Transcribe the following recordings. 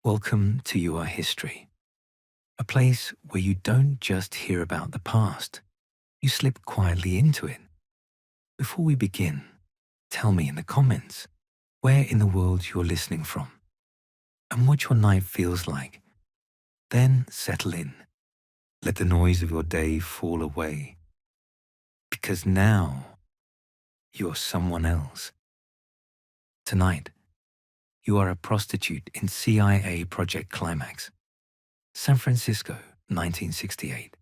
Welcome to Your History, a place where you don't just hear about the past, you slip quietly into it. Before we begin, tell me in the comments where in the world you're listening from and what your night feels like. Then settle in. Let the noise of your day fall away. Because now, you're someone else. Tonight, you are a prostitute in CIA Project Climax, San Francisco, 1968.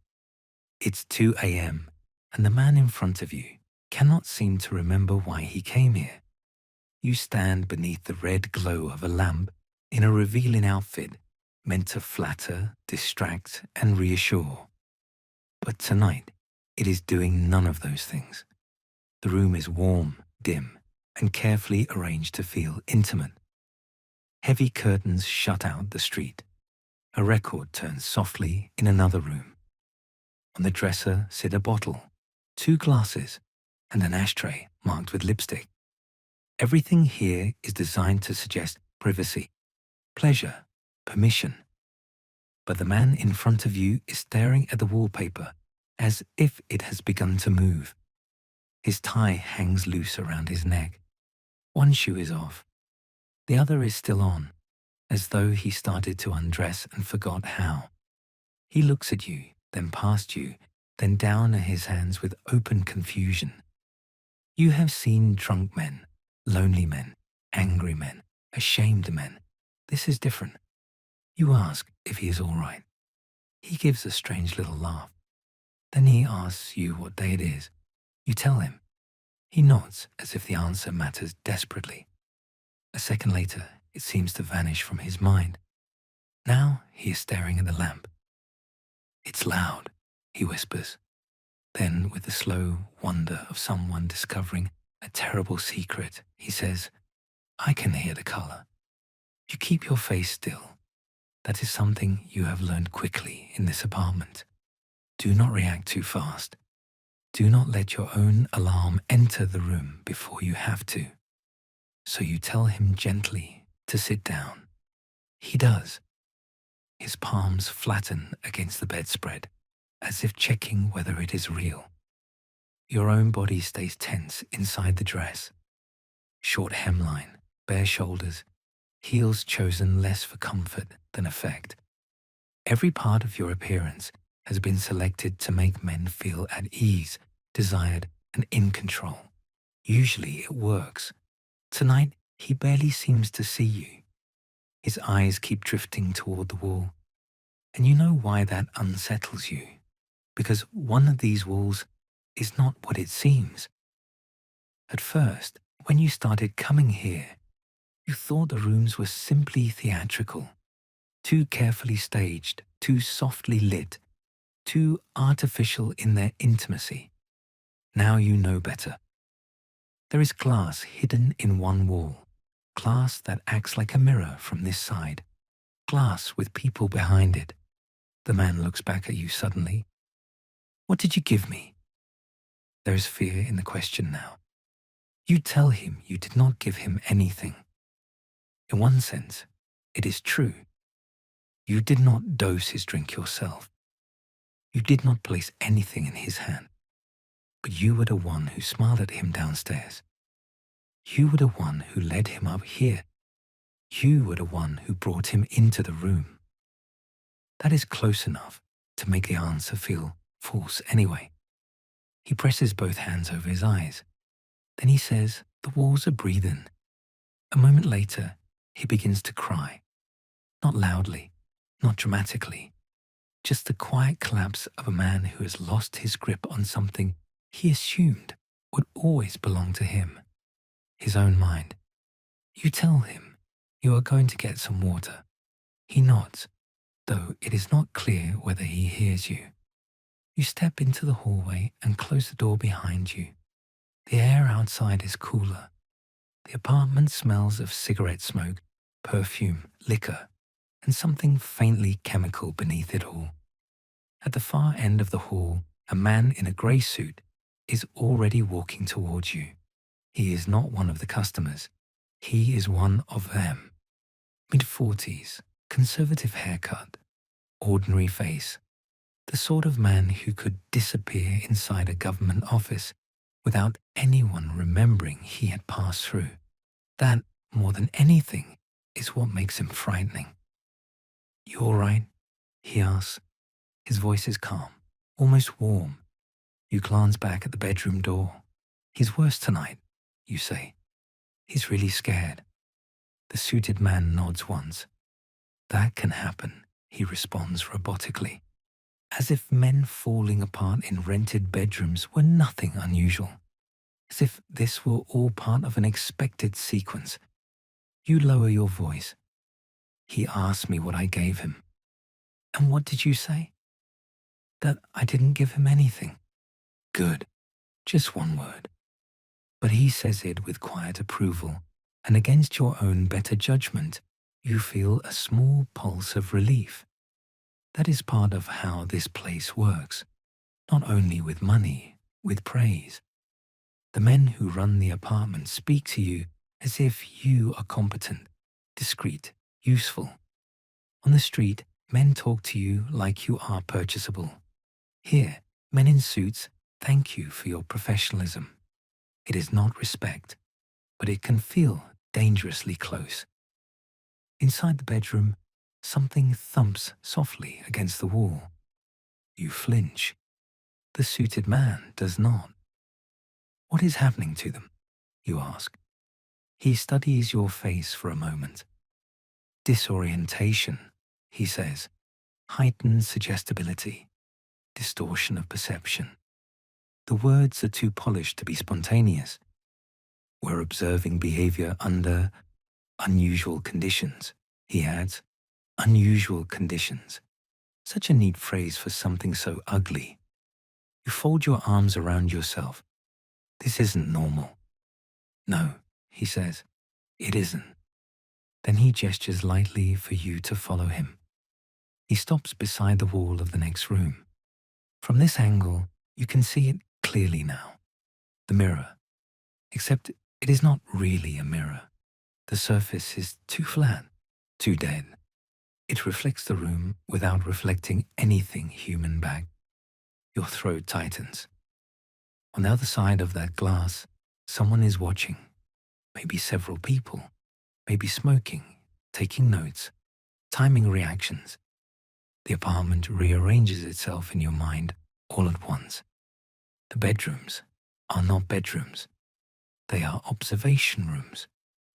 It's 2 a.m., and the man in front of you cannot seem to remember why he came here. You stand beneath the red glow of a lamp in a revealing outfit meant to flatter, distract, and reassure. But tonight, it is doing none of those things. The room is warm, dim, and carefully arranged to feel intimate. Heavy curtains shut out the street. A record turns softly in another room. On the dresser sit a bottle, 2 glasses, and an ashtray marked with lipstick. Everything here is designed to suggest privacy, pleasure, permission. But the man in front of you is staring at the wallpaper as if it has begun to move. His tie hangs loose around his neck. One shoe is off. The other is still on, as though he started to undress and forgot how. He looks at you, then past you, then down at his hands with open confusion. You have seen drunk men, lonely men, angry men, ashamed men. This is different. You ask if he is all right. He gives a strange little laugh. Then he asks you what day it is. You tell him. He nods as if the answer matters desperately. A second later, it seems to vanish from his mind. Now he is staring at the lamp. "It's loud," he whispers. Then, with the slow wonder of someone discovering a terrible secret, he says, "I can hear the color." You keep your face still. That is something you have learned quickly in this apartment. Do not react too fast. Do not let your own alarm enter the room before you have to. So you tell him gently to sit down. He does. His palms flatten against the bedspread, as if checking whether it is real. Your own body stays tense inside the dress. Short hemline, bare shoulders, heels chosen less for comfort than effect. Every part of your appearance has been selected to make men feel at ease, desired, and in control. Usually it works. Tonight, he barely seems to see you. His eyes keep drifting toward the wall. And you know why that unsettles you. Because one of these walls is not what it seems. At first, when you started coming here, you thought the rooms were simply theatrical, too carefully staged, too softly lit, too artificial in their intimacy. Now you know better. There is glass hidden in one wall, glass that acts like a mirror from this side, glass with people behind it. The man looks back at you suddenly. "What did you give me?" There is fear in the question now. You tell him you did not give him anything. In one sense, it is true. You did not dose his drink yourself. You did not place anything in his hand. But you were the one who smiled at him downstairs. You were the one who led him up here. You were the one who brought him into the room. That is close enough to make the answer feel false anyway. He presses both hands over his eyes. Then he says, "The walls are breathing." A moment later, he begins to cry. Not loudly, not dramatically. Just the quiet collapse of a man who has lost his grip on something he assumed would always belong to him, his own mind. You tell him you are going to get some water. He nods, though it is not clear whether he hears you. You step into the hallway and close the door behind you. The air outside is cooler. The apartment smells of cigarette smoke, perfume, liquor, and something faintly chemical beneath it all. At the far end of the hall, a man in a grey suit is already walking towards you. He is not one of the customers. He is one of them. Mid-40s, Conservative haircut, ordinary face, the sort of man who could disappear inside a government office without anyone remembering he had passed through. That, more than anything, is what makes him frightening. "You all right?" he asks. His voice is calm, almost warm. You glance back at the bedroom door. "He's worse tonight," you say. "He's really scared." The suited man nods once. "That can happen," he responds robotically, as if men falling apart in rented bedrooms were nothing unusual, as if this were all part of an expected sequence. You lower your voice. "He asked me what I gave him." "And what did you say?" "That I didn't give him anything." "Good. Just one word." But he says it with quiet approval, and against your own better judgment, you feel a small pulse of relief. That is part of how this place works, not only with money, with praise. The men who run the apartment speak to you as if you are competent, discreet, useful. On the street, men talk to you like you are purchasable. Here, men in suits thank you for your professionalism. It is not respect, but it can feel dangerously close. Inside the bedroom, something thumps softly against the wall. You flinch. The suited man does not. "What is happening to them?" you ask. He studies your face for a moment. "Disorientation," he says. "Heightened suggestibility. Distortion of perception." The words are too polished to be spontaneous. "We're observing behavior under unusual conditions," he adds. Unusual conditions. Such a neat phrase for something so ugly. You fold your arms around yourself. "This isn't normal." "No," he says, "it isn't." Then he gestures lightly for you to follow him. He stops beside the wall of the next room. From this angle, you can see it clearly now. The mirror. Except it is not really a mirror. The surface is too flat, too dead. It reflects the room without reflecting anything human back. Your throat tightens. On the other side of that glass, someone is watching. Maybe several people. Maybe smoking, taking notes, timing reactions. The apartment rearranges itself in your mind all at once. The bedrooms are not bedrooms. They are observation rooms.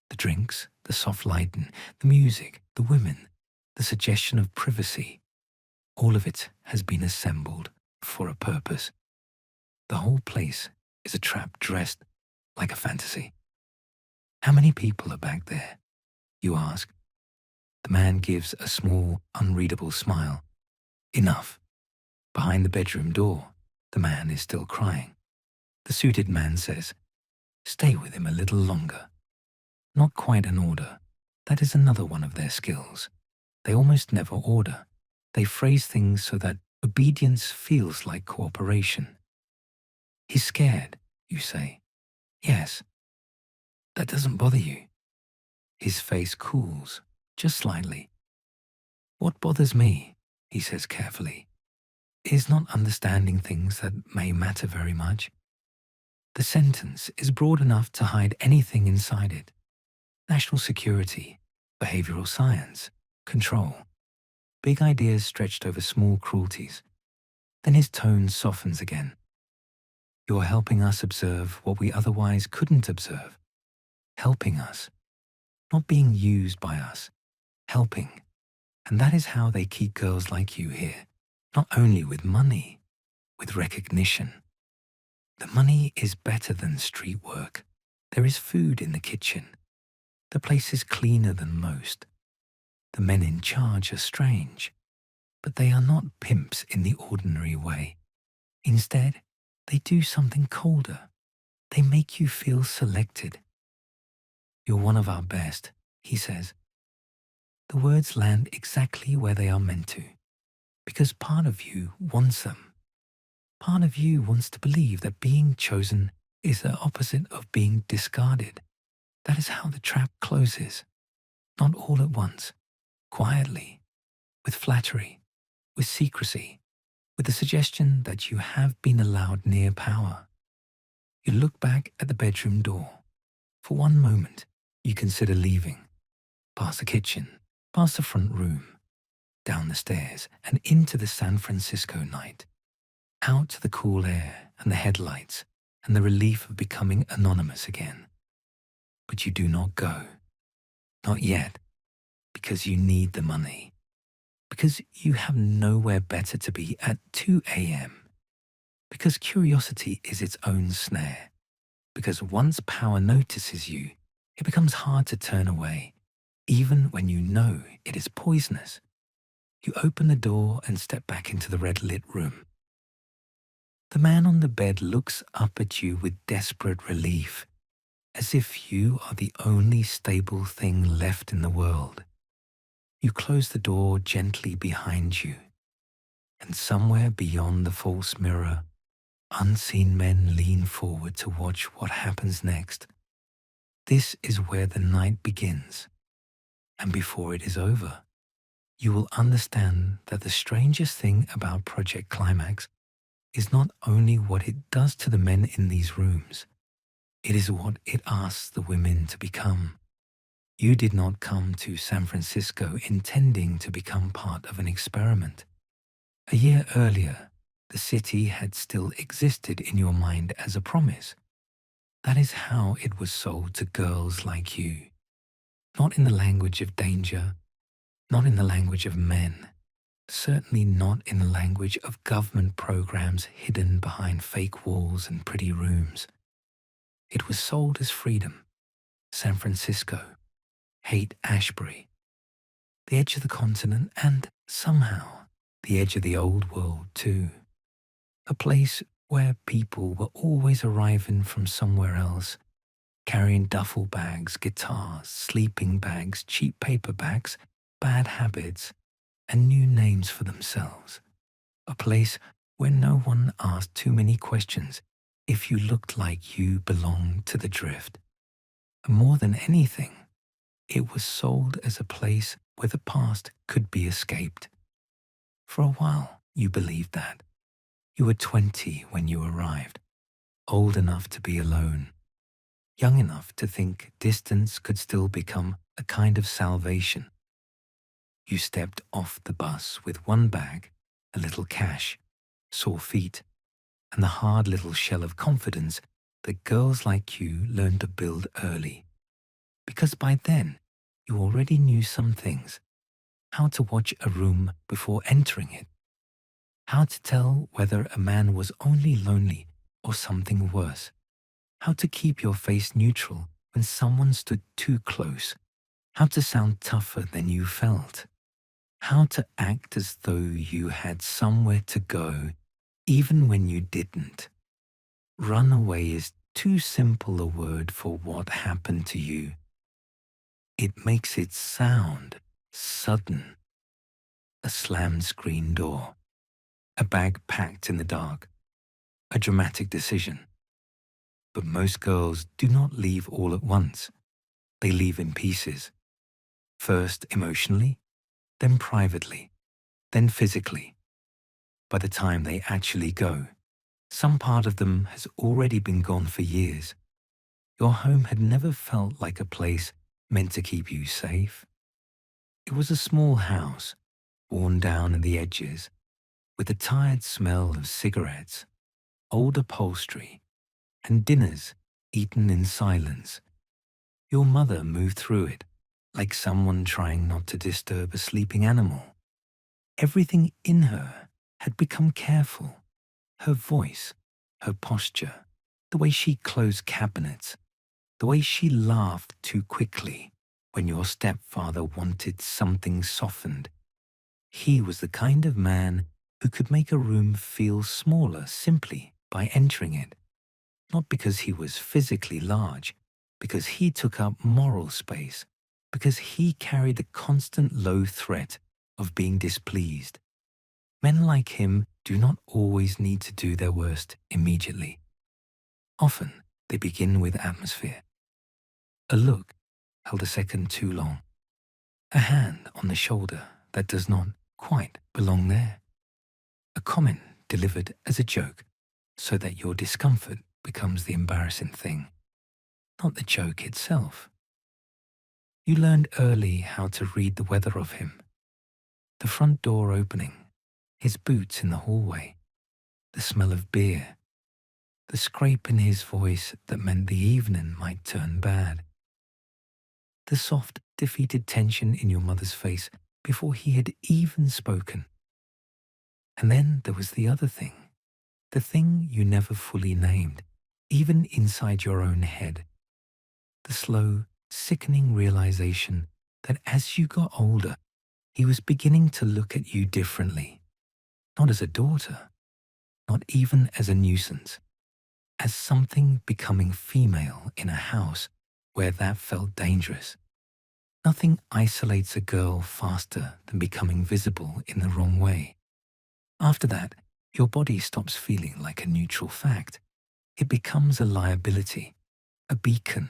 The drinks, the soft lighting, the music, the women, the suggestion of privacy, all of it has been assembled for a purpose. The whole place is a trap dressed like a fantasy. "How many people are back there?" you ask. The man gives a small, unreadable smile. "Enough." Behind the bedroom door, the man is still crying. The suited man says, "Stay with him a little longer." Not quite an order. That is another one of their skills. They almost never order. They phrase things so that obedience feels like cooperation. "He's scared," you say. "Yes." "That doesn't bother you." His face cools, just slightly. "What bothers me," he says carefully, "is not understanding things that may matter very much. The sentence is broad enough to hide anything inside it. National security, behavioral science, control. Big ideas stretched over small cruelties." Then his tone softens again. "You're helping us observe what we otherwise couldn't observe. Helping us. Not being used by us. Helping. And that is how they keep girls like you here. Not only with money, with recognition. The money is better than street work. There is food in the kitchen. The place is cleaner than most. The men in charge are strange, but they are not pimps in the ordinary way. Instead, they do something colder. They make you feel selected. "You're one of our best," he says. The words land exactly where they are meant to, because part of you wants them. Part of you wants to believe that being chosen is the opposite of being discarded. That is how the trap closes. Not all at once, quietly, with flattery, with secrecy, with the suggestion that you have been allowed near power. You look back at the bedroom door. For one moment, you consider leaving, past the kitchen, past the front room, down the stairs, and into the San Francisco night, out to the cool air and the headlights and the relief of becoming anonymous again. But you do not go. Not yet, because you need the money. Because you have nowhere better to be at 2 a.m. Because curiosity is its own snare. Because once power notices you, it becomes hard to turn away, even when you know it is poisonous. You open the door and step back into the red-lit room. The man on the bed looks up at you with desperate relief, as if you are the only stable thing left in the world. You close the door gently behind you, and somewhere beyond the false mirror, unseen men lean forward to watch what happens next. This is where the night begins, and before it is over, you will understand that the strangest thing about Project Climax is not only what it does to the men in these rooms, it is what it asks the women to become. You did not come to San Francisco intending to become part of an experiment. A year earlier, the city had still existed in your mind as a promise. That is how it was sold to girls like you. Not in the language of danger, not in the language of men, certainly not in the language of government programs hidden behind fake walls and pretty rooms. It was sold as freedom, San Francisco, Haight-Ashbury, the edge of the continent, and somehow the edge of the old world too. A place where people were always arriving from somewhere else, carrying duffel bags, guitars, sleeping bags, cheap paperbacks, bad habits, and new names for themselves. A place where no one asked too many questions if you looked like you belonged to the drift. And more than anything, it was sold as a place where the past could be escaped. For a while, you believed that. You were 20 when you arrived, old enough to be alone, young enough to think distance could still become a kind of salvation. You stepped off the bus with one bag, a little cash, sore feet, and the hard little shell of confidence that girls like you learn to build early. Because by then, you already knew some things. How to watch a room before entering it. How to tell whether a man was only lonely or something worse. How to keep your face neutral when someone stood too close. How to sound tougher than you felt. How to act as though you had somewhere to go, even when you didn't. Runaway is too simple a word for what happened to you. It makes it sound sudden. A slammed screen door. A bag packed in the dark. A dramatic decision. But most girls do not leave all at once. They leave in pieces. First emotionally, then privately, then physically. By the time they actually go, some part of them has already been gone for years. Your home had never felt like a place meant to keep you safe. It was a small house, worn down at the edges, with a tired smell of cigarettes, old upholstery, and dinners eaten in silence. Your mother moved through it, like someone trying not to disturb a sleeping animal. Everything in her had become careful. Her voice, her posture, the way she closed cabinets, the way she laughed too quickly when your stepfather wanted something softened. He was the kind of man who could make a room feel smaller simply by entering it. Not because he was physically large, because he took up moral space, because he carried the constant low threat of being displeased. Men like him do not always need to do their worst immediately. Often, they begin with atmosphere. A look held a second too long. a hand on the shoulder that does not quite belong there, a comment delivered as a joke so that your discomfort becomes the embarrassing thing, not the joke itself. You learned early how to read the weather of him, the front door opening, his boots in the hallway, the smell of beer, the scrape in his voice that meant the evening might turn bad, the soft, defeated tension in your mother's face before he had even spoken. And then there was the other thing, the thing you never fully named, even inside your own head, the slow, sickening realization that as you got older, he was beginning to look at you differently, not as a daughter, not even as a nuisance, as something becoming female in a house where that felt dangerous. Nothing isolates a girl faster than becoming visible in the wrong way. After that, your body stops feeling like a neutral fact. It becomes a liability, a beacon,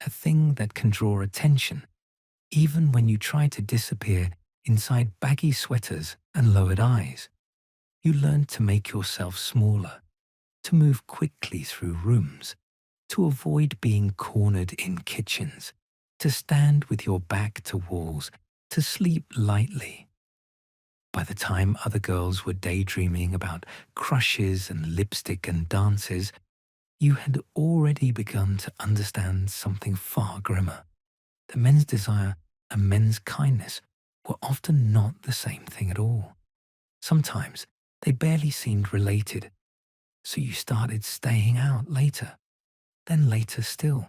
a thing that can draw attention, even when you try to disappear inside baggy sweaters and lowered eyes. You learn to make yourself smaller, to move quickly through rooms, to avoid being cornered in kitchens, to stand with your back to walls, to sleep lightly. By the time other girls were daydreaming about crushes and lipstick and dances, you had already begun to understand something far grimmer. That men's desire and men's kindness were often not the same thing at all. Sometimes they barely seemed related, so you started staying out later, then later still,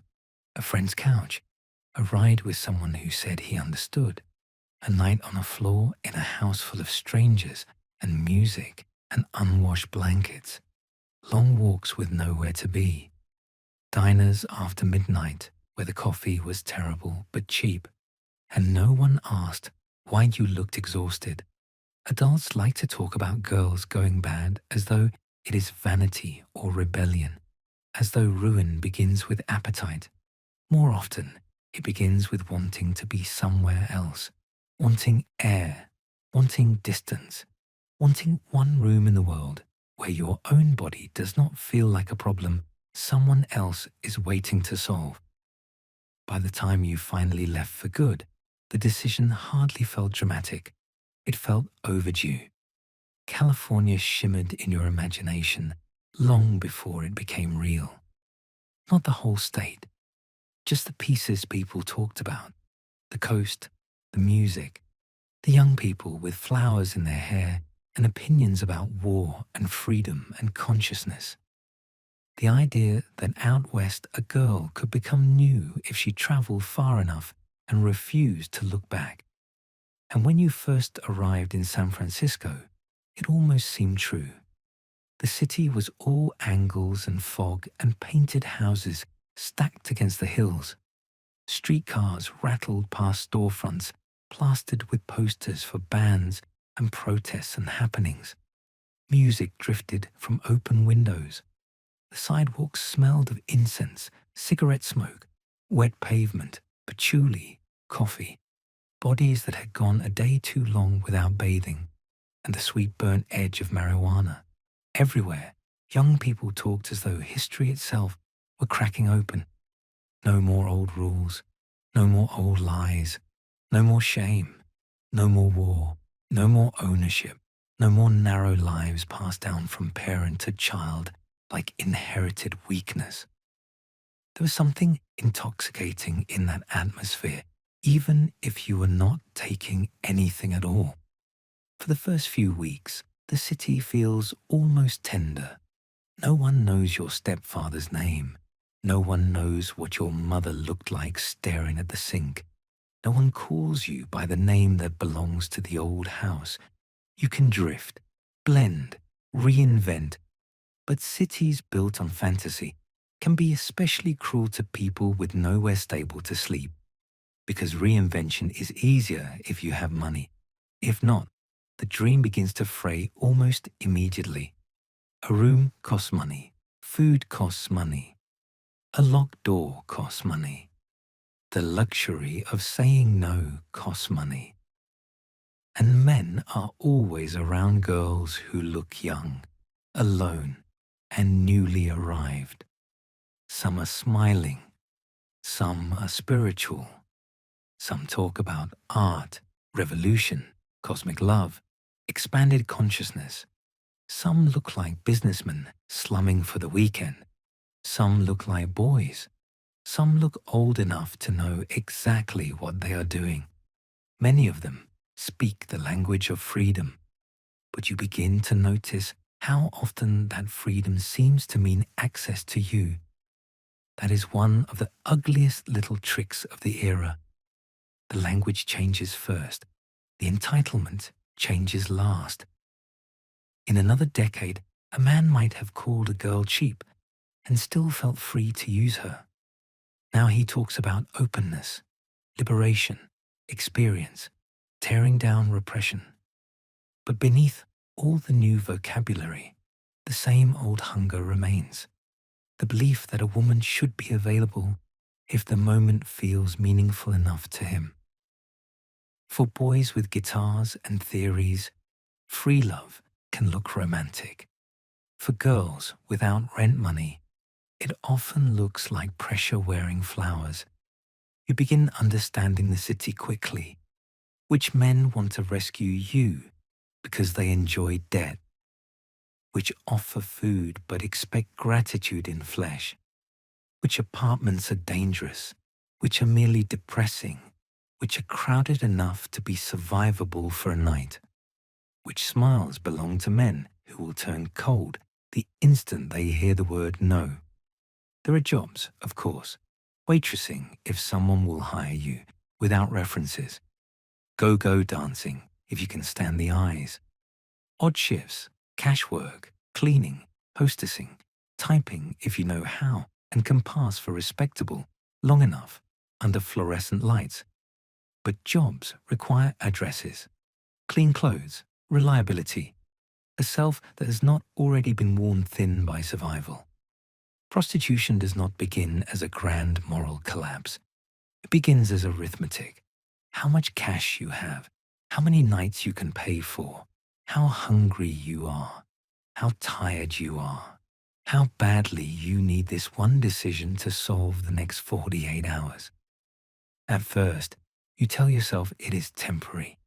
a friend's couch, a ride with someone who said he understood, a night on a floor in a house full of strangers and music and unwashed blankets, long walks with nowhere to be, diners after midnight where the coffee was terrible but cheap, and no one asked why you looked exhausted. Adults like to talk about girls going bad as though it is vanity or rebellion, as though ruin begins with appetite. More often, it begins with wanting to be somewhere else, wanting air, wanting distance, wanting one room in the world where your own body does not feel like a problem someone else is waiting to solve. By the time you finally left for good, the decision hardly felt dramatic. It felt overdue. California shimmered in your imagination long before it became real. Not the whole state, just the pieces people talked about, the coast, the music, the young people with flowers in their hair and opinions about war and freedom and consciousness. The idea that out west a girl could become new if she traveled far enough and refused to look back. And when you first arrived in San Francisco, it almost seemed true. The city was all angles and fog and painted houses stacked against the hills. Streetcars rattled past storefronts plastered with posters for bands and protests and happenings. Music drifted from open windows. The sidewalks smelled of incense, cigarette smoke, wet pavement, patchouli, coffee, bodies that had gone a day too long without bathing, and the sweet burnt edge of marijuana. Everywhere, young people talked as though history itself were cracking open. No more old rules, no more old lies, no more shame, no more war, no more ownership, no more narrow lives passed down from parent to child like inherited weakness. There was something intoxicating in that atmosphere, even if you were not taking anything at all. For the first few weeks, the city feels almost tender. No one knows your stepfather's name. No one knows what your mother looked like staring at the sink. No one calls you by the name that belongs to the old house. You can drift, blend, reinvent. But cities built on fantasy can be especially cruel to people with nowhere stable to sleep, because reinvention is easier if you have money. If not, the dream begins to fray almost immediately. A room costs money. Food costs money. A locked door costs money. The luxury of saying no costs money. And men are always around girls who look young, alone, and newly arrived. Some are smiling, some are spiritual, some talk about art, revolution, cosmic love, expanded consciousness. Some look like businessmen slumming for the weekend. Some look like boys. Some look old enough to know exactly what they are doing. Many of them speak the language of freedom, but you begin to notice how often that freedom seems to mean access to you. That is one of the ugliest little tricks of the era. The language changes first. The entitlement changes last. In another decade, a man might have called a girl cheap and still felt free to use her. Now he talks about openness, liberation, experience, tearing down repression. But beneath all the new vocabulary, the same old hunger remains. The belief that a woman should be available if the moment feels meaningful enough to him. For boys with guitars and theories, free love can look romantic. For girls without rent money, it often looks like pressure-wearing flowers. You begin understanding the city quickly, which men want to rescue you because they enjoy debt, which offer food but expect gratitude in flesh, which apartments are dangerous, which are merely depressing, which are crowded enough to be survivable for a night, which smiles belong to men who will turn cold the instant they hear the word no. There are jobs, of course, waitressing if someone will hire you without references, go-go dancing if you can stand the eyes, odd shifts, cash work, cleaning, hostessing, typing if you know how and can pass for respectable long enough under fluorescent lights. But jobs require addresses, clean clothes, reliability, a self that has not already been worn thin by survival. Prostitution does not begin as a grand moral collapse. It begins as arithmetic. How much cash you have, how many nights you can pay for, how hungry you are, how tired you are, how badly you need this one decision to solve the next 48 hours. At first, you tell yourself it is temporary,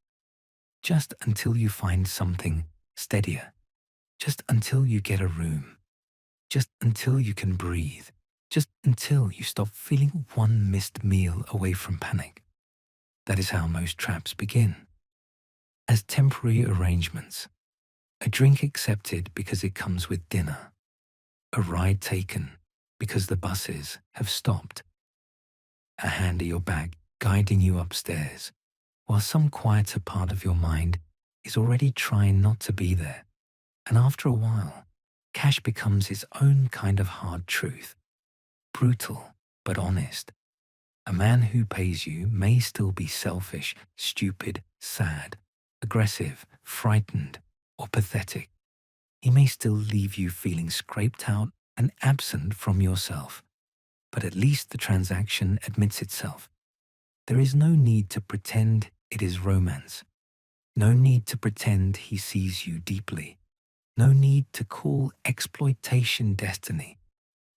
just until you find something steadier, just until you get a room, just until you can breathe, just until you stop feeling one missed meal away from panic. That is how most traps begin. As temporary arrangements, a drink accepted because it comes with dinner, a ride taken because the buses have stopped, a hand at your back guiding you upstairs, while some quieter part of your mind is already trying not to be there. And after a while, cash becomes its own kind of hard truth, brutal but honest. A man who pays you may still be selfish, stupid, sad, aggressive, frightened, or pathetic. He may still leave you feeling scraped out and absent from yourself, but at least the transaction admits itself. There is no need to pretend it is romance, no need to pretend he sees you deeply, no need to call exploitation destiny.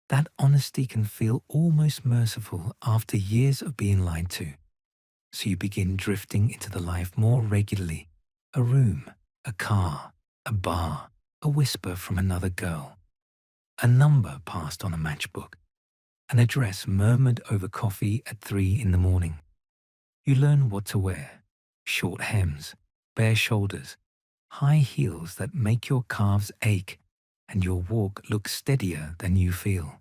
That honesty can feel almost merciful after years of being lied to. So you begin drifting into the life more regularly. A room, a car, a bar, a whisper from another girl, a number passed on a matchbook, an address murmured over coffee at 3 in the morning. You learn what to wear: short hems, bare shoulders, high heels that make your calves ache and your walk look steadier than you feel.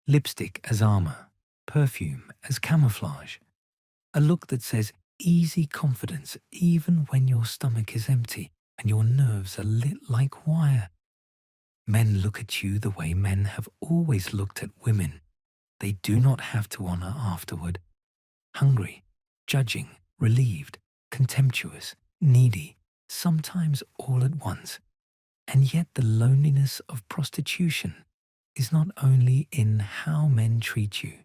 Lipstick as armor, perfume as camouflage. A look that says easy confidence even when your stomach is empty and your nerves are lit like wire. Men look at you the way men have always looked at women. They do not have to honor afterward. Hungry, judging, relieved, contemptuous, needy, sometimes all at once. And yet the loneliness of prostitution is not only in how men treat you,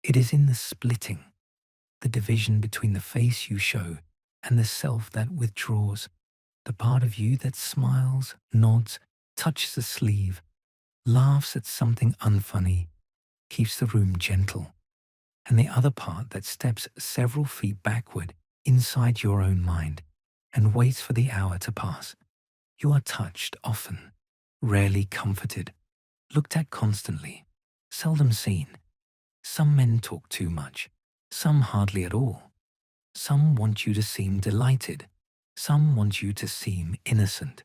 it is in the splitting, the division between the face you show and the self that withdraws, the part of you that smiles, nods, touches a sleeve, laughs at something unfunny, keeps the room gentle, and the other part that steps several feet backward inside your own mind and waits for the hour to pass. You are touched often, rarely comforted, looked at constantly, seldom seen. Some men talk too much, some hardly at all. Some want you to seem delighted, some want you to seem innocent,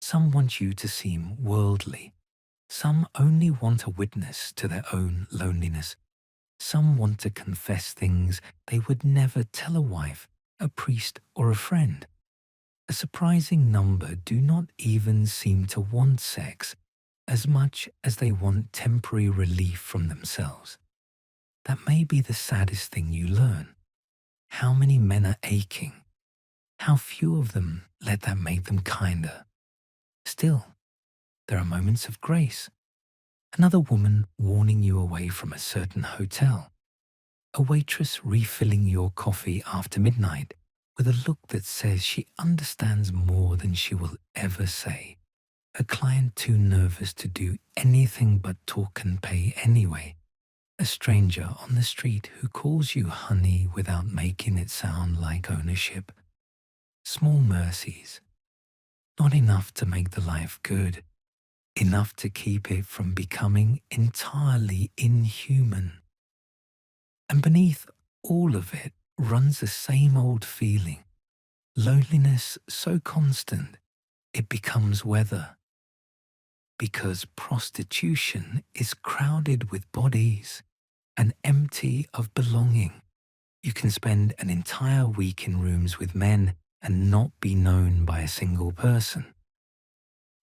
some want you to seem worldly. Some only want a witness to their own loneliness. Some want to confess things they would never tell a wife, a priest, or a friend. A surprising number do not even seem to want sex as much as they want temporary relief from themselves. That may be the saddest thing you learn. How many men are aching? How few of them let that make them kinder? Still, there are moments of grace. Another woman warning you away from a certain hotel. A waitress refilling your coffee after midnight with a look that says she understands more than she will ever say. A client too nervous to do anything but talk and pay anyway. A stranger on the street who calls you honey without making it sound like ownership. Small mercies. Not enough to make the life good. Enough to keep it from becoming entirely inhuman. And beneath all of it runs the same old feeling. Loneliness so constant, it becomes weather. Because prostitution is crowded with bodies and empty of belonging. You can spend an entire week in rooms with men and not be known by a single person.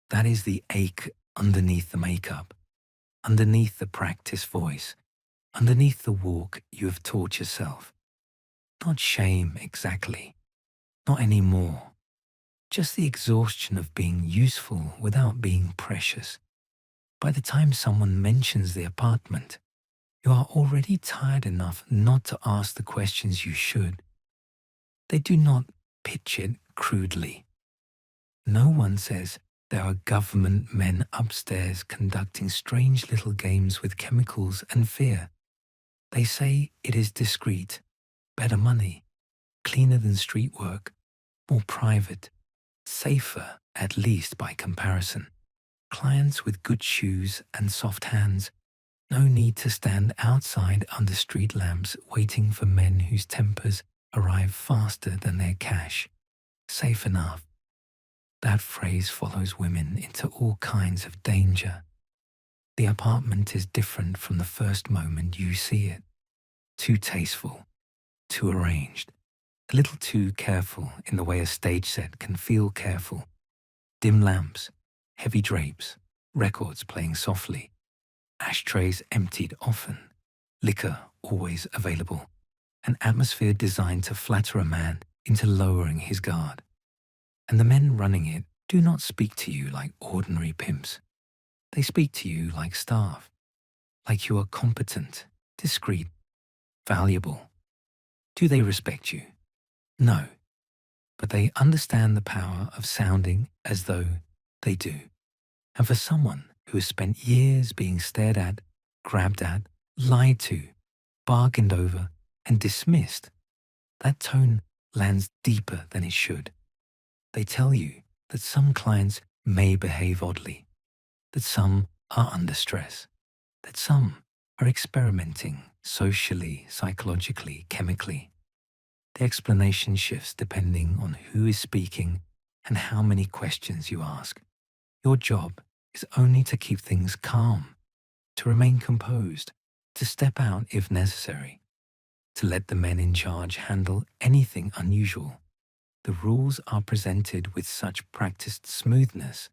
That is the ache underneath the makeup, underneath the practice voice, underneath the walk you have taught yourself. Not shame exactly, not anymore. Just the exhaustion of being useful without being precious. By the time someone mentions the apartment, you are already tired enough not to ask the questions you should. They do not pitch it crudely. No one says there are government men upstairs conducting strange little games with chemicals and fear. They say it is discreet, better money, cleaner than street work, more private, safer at least by comparison. Clients with good shoes and soft hands. No need to stand outside under street lamps waiting for men whose tempers arrive faster than their cash. Safe enough. That phrase follows women into all kinds of danger. The apartment is different from the first moment you see it. Too tasteful, too arranged, a little too careful in the way a stage set can feel careful. Dim lamps, heavy drapes, records playing softly, ashtrays emptied often, liquor always available, an atmosphere designed to flatter a man into lowering his guard. And the men running it do not speak to you like ordinary pimps. They speak to you like staff, like you are competent, discreet, valuable. Do they respect you? No, but they understand the power of sounding as though they do. And for someone who has spent years being stared at, grabbed at, lied to, bargained over, and dismissed, that tone lands deeper than it should. They tell you that some clients may behave oddly, that some are under stress, that some are experimenting socially, psychologically, chemically. The explanation shifts depending on who is speaking and how many questions you ask. Your job is only to keep things calm, to remain composed, to step out if necessary, to let the men in charge handle anything unusual. The rules are presented with such practiced smoothness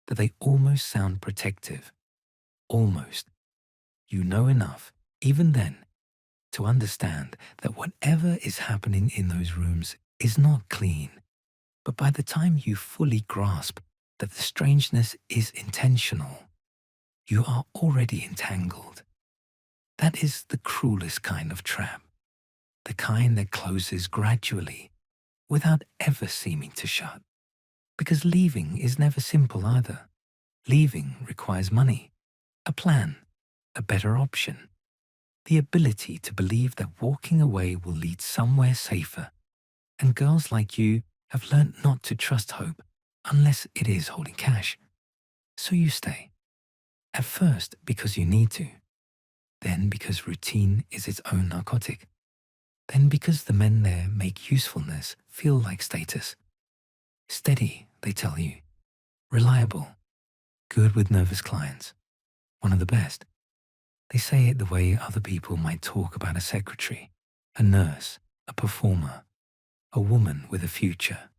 that they almost sound protective. Almost. You know enough, even then, to understand that whatever is happening in those rooms is not clean. But by the time you fully grasp that the strangeness is intentional, you are already entangled. That is the cruelest kind of trap. the kind that closes gradually without ever seeming to shut. Because leaving is never simple either. Leaving requires money, a plan, a better option, the ability to believe that walking away will lead somewhere safer. And girls like you have learnt not to trust hope unless it is holding cash. So you stay. At first because you need to. Then because routine is its own narcotic. Then because the men there make usefulness feel like status. Steady, they tell you. Reliable. Good with nervous clients. One of the best. They say it the way other people might talk about a secretary, a nurse, a performer, a woman with a future.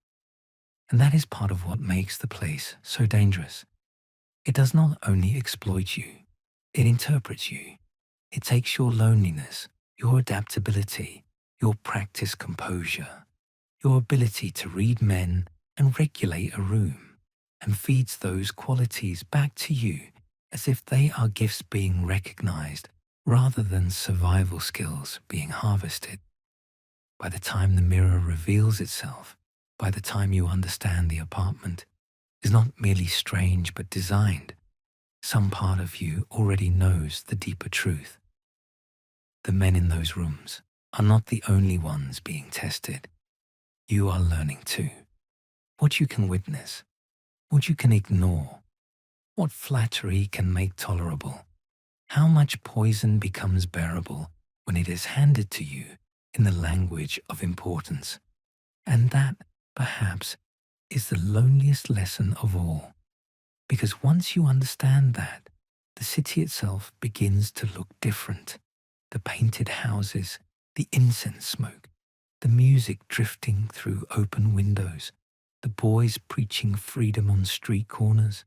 And that is part of what makes the place so dangerous. It does not only exploit you, it interprets you. It takes your loneliness, your adaptability, your practiced composure, your ability to read men and regulate a room, and feeds those qualities back to you as if they are gifts being recognized rather than survival skills being harvested. By the time the mirror reveals itself, by the time you understand the apartment is not merely strange but designed, some part of you already knows the deeper truth. The men in those rooms are not the only ones being tested. You are learning too. What you can witness, what you can ignore, what flattery can make tolerable, how much poison becomes bearable when it is handed to you in the language of importance. And that, perhaps, is the loneliest lesson of all. Because once you understand that, the city itself begins to look different. The painted houses, the incense smoke, the music drifting through open windows, the boys preaching freedom on street corners,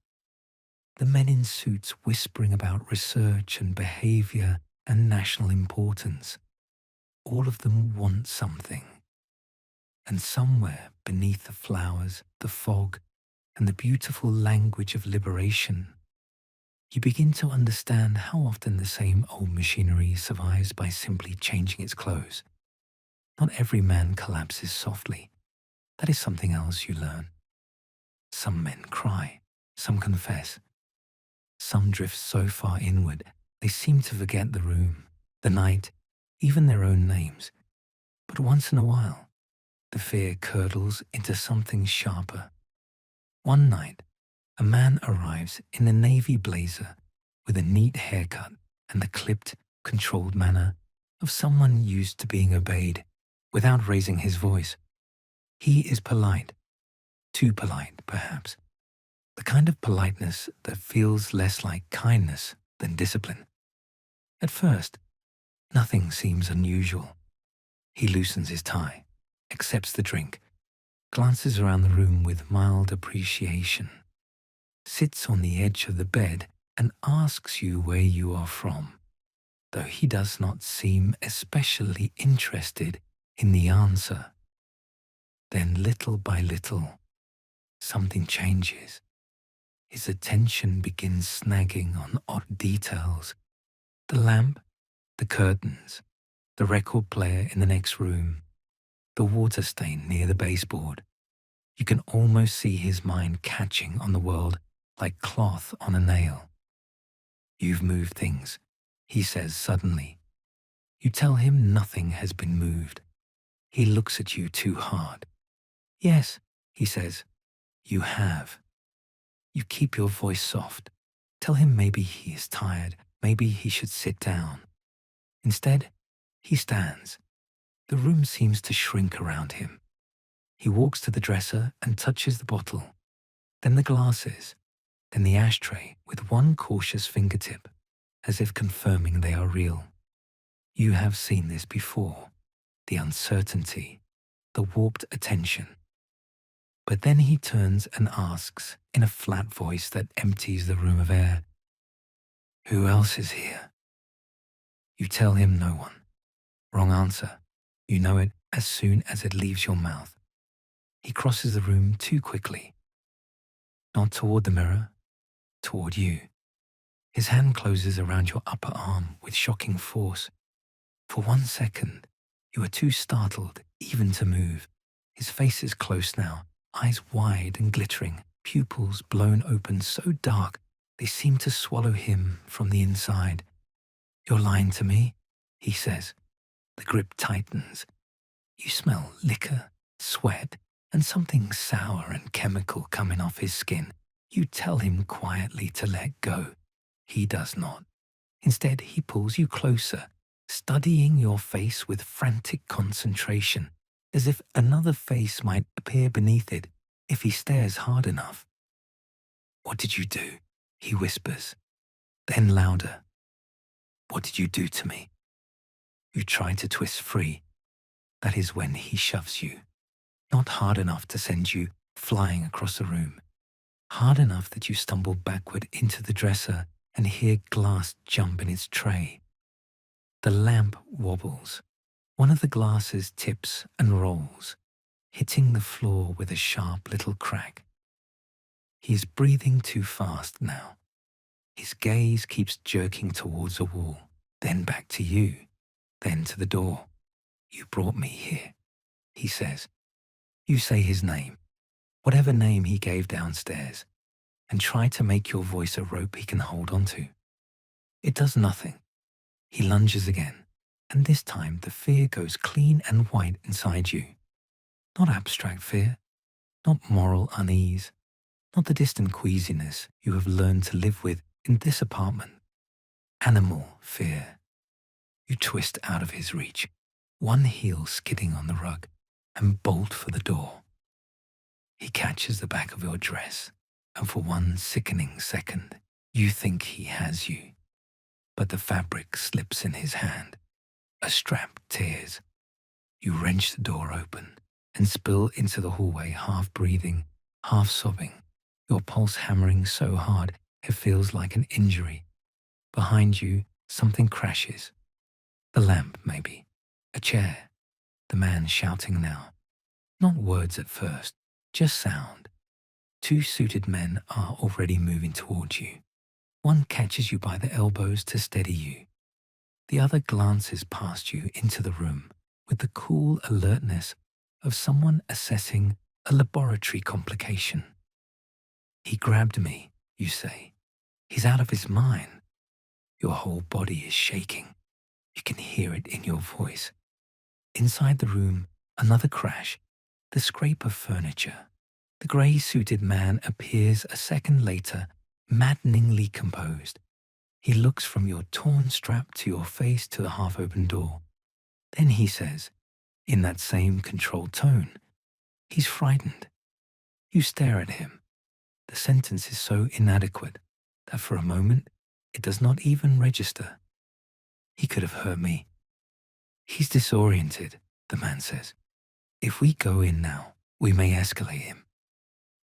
the men in suits whispering about research and behavior and national importance. All of them want something. And somewhere beneath the flowers, the fog, and the beautiful language of liberation, you begin to understand how often the same old machinery survives by simply changing its clothes. Not every man collapses softly. That is something else you learn. Some men cry, some confess. Some drift so far inward they seem to forget the room, the night, even their own names. But once in a while, the fear curdles into something sharper. One night, a man arrives in a navy blazer with a neat haircut and the clipped, controlled manner of someone used to being obeyed without raising his voice. He is polite, too polite, perhaps, the kind of politeness that feels less like kindness than discipline. At first, nothing seems unusual. He loosens his tie, accepts the drink, glances around the room with mild appreciation, sits on the edge of the bed and asks you where you are from, though he does not seem especially interested in the answer. Then little by little, something changes. His attention begins snagging on odd details. The lamp, the curtains, the record player in the next room, the water stain near the baseboard. You can almost see his mind catching on the world like cloth on a nail. You've moved things, he says suddenly. You tell him nothing has been moved. He looks at you too hard. Yes, he says, you have. You keep your voice soft. Tell him maybe he is tired, maybe he should sit down. Instead, he stands. The room seems to shrink around him. He walks to the dresser and touches the bottle, then the glasses, then the ashtray with one cautious fingertip, as if confirming they are real. You have seen this before, the uncertainty, the warped attention. But then he turns and asks, in a flat voice that empties the room of air, "Who else is here?" You tell him no one. Wrong answer. You know it as soon as it leaves your mouth. He crosses the room too quickly. Not toward the mirror, toward you. His hand closes around your upper arm with shocking force. For 1 second, You are too startled even to move. His face is close now, eyes wide and glittering, pupils blown open so dark they seem to swallow him from the inside. "You're lying to me?" he says. The grip tightens. You smell liquor, sweat, and something sour and chemical coming off his skin. You tell him quietly to let go. He does not. Instead, he pulls you closer, studying your face with frantic concentration, as if another face might appear beneath it if he stares hard enough. "What did you do?" he whispers. Then louder. "What did you do to me?" You try to twist free. That is when he shoves you. Not hard enough to send you flying across the room. Hard enough that you stumble backward into the dresser and hear glass jump in its tray. The lamp wobbles. One of the glasses tips and rolls, hitting the floor with a sharp little crack. He is breathing too fast now. His gaze keeps jerking towards a wall, then back to you, then to the door. "You brought me here," he says. You say his name, whatever name he gave downstairs, and try to make your voice a rope he can hold onto. It does nothing. He lunges again, and this time the fear goes clean and white inside you. Not abstract fear, not moral unease, not the distant queasiness you have learned to live with in this apartment. Animal fear. You twist out of his reach, one heel skidding on the rug, and bolt for the door. He catches the back of your dress, and for one sickening second, you think he has you. But the fabric slips in his hand. A strap tears. You wrench the door open and spill into the hallway, half breathing, half sobbing, your pulse hammering so hard it feels like an injury. Behind you, something crashes. The lamp, maybe. A chair. The man shouting now. Not words at first, just sound. Two suited men are already moving towards you. One catches you by the elbows to steady you. The other glances past you into the room with the cool alertness of someone assessing a laboratory complication. "He grabbed me," you say. "He's out of his mind." Your whole body is shaking. You can hear it in your voice. Inside the room, another crash, the scrape of furniture. The grey-suited man appears a second later, maddeningly composed. He looks from your torn strap to your face to the half-open door. Then he says, in that same controlled tone, he's frightened. You stare at him. The sentence is so inadequate that for a moment it does not even register. "He could have hurt me." "He's disoriented," the man says. "If we go in now, we may escalate him."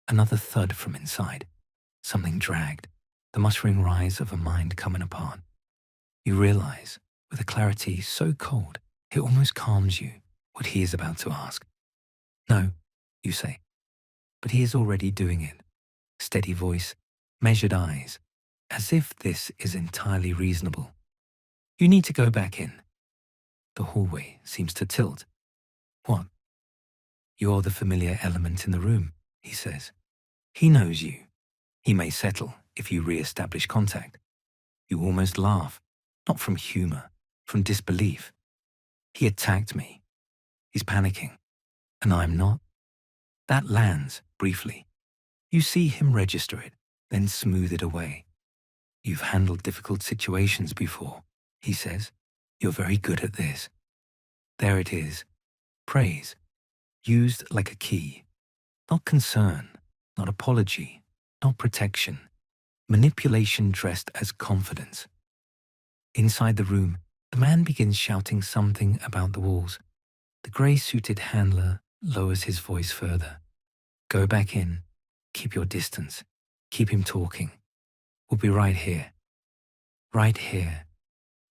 Another thud from inside. Something dragged, the muttering rise of a mind coming apart. You realize, with a clarity so cold, it almost calms you, what he is about to ask. "No," you say. But he is already doing it. Steady voice, measured eyes, as if this is entirely reasonable. "You need to go back in." The hallway seems to tilt. "What?" "You're the familiar element in the room," he says. He knows you. He may settle if you re-establish contact. You almost laugh, not from humor, from disbelief. He attacked me. He's panicking, and I'm not. That lands, briefly. You see him register it, then smooth it away. "You've handled difficult situations before," he says. "You're very good at this." There it is. Praise. Used like a key. Not concern, not apology, not protection. Manipulation dressed as confidence. Inside the room, the man begins shouting something about the walls. The grey-suited handler lowers his voice further. "Go back in. Keep your distance. Keep him talking. We'll be right here." Right here,